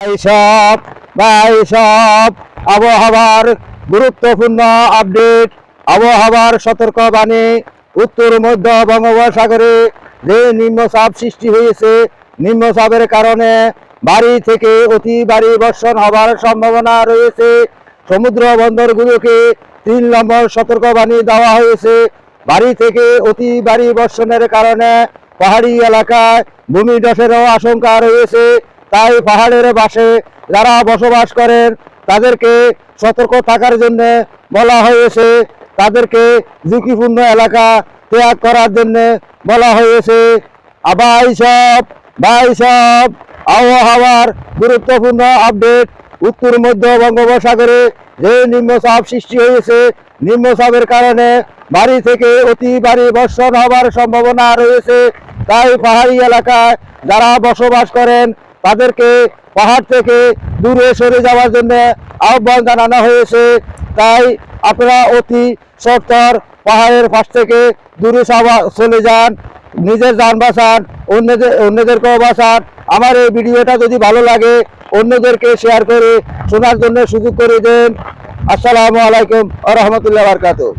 সব আবহাওয়ার গুরুত্বপূর্ণ আপডেট, আবহাওয়ার সতর্কবাণী। উত্তর মধ্য বঙ্গোপসাগরে যে নিম্নচাপ সৃষ্টি হয়েছে, নিম্নচাপের কারণে ভারী থেকে অতি ভারী বর্ষণ হবার সম্ভাবনা রয়েছে। সমুদ্র বন্দরগুলোকে 3 নম্বর সতর্কবাণী দেওয়া হয়েছে। ভারী থেকে অতি ভারী বর্ষণের কারণে পাহাড়ি এলাকায় ভূমিধসেরও আশঙ্কা রয়েছে। তাই পাহাড়ের পাশে যারা বসবাস করেন তাদেরকে সতর্ক থাকার জন্য বলা হয়েছে। তাদেরকে ঝুঁকিপূর্ণ এলাকা ত্যাগ করার জন্য বলা হয়েছে। সব আবহাওয়ার গুরুত্বপূর্ণ আপডেট। উত্তর মধ্য বঙ্গোপসাগরে যে নিম্নচাপ সৃষ্টি হয়েছে, নিম্নচাপের কারণে ভারী থেকে অতি ভারী বর্ষণ হবার সম্ভাবনা রয়েছে। তাই পাহাড়ি এলাকায় যারা বসবাস করেন তাদেরকে পাহাড় থেকে দূরে সরে যাওয়ার জন্য আহ্বান জানানো হয়েছে। তাই আপনারা অতি সত্বর পাহাড়ের পাশ থেকে দূরে চলে যান, নিজের যান বাঁচান, অন্যদেরকেও বাঁচান। আমার এই ভিডিওটা যদি ভালো লাগে অন্যদেরকে শেয়ার করে শোনার জন্য সুযোগ করে দেন। আসসালামু আলাইকুম ওয়া রাহমাতুল্লাহি ওয়া বারাকাতুহু।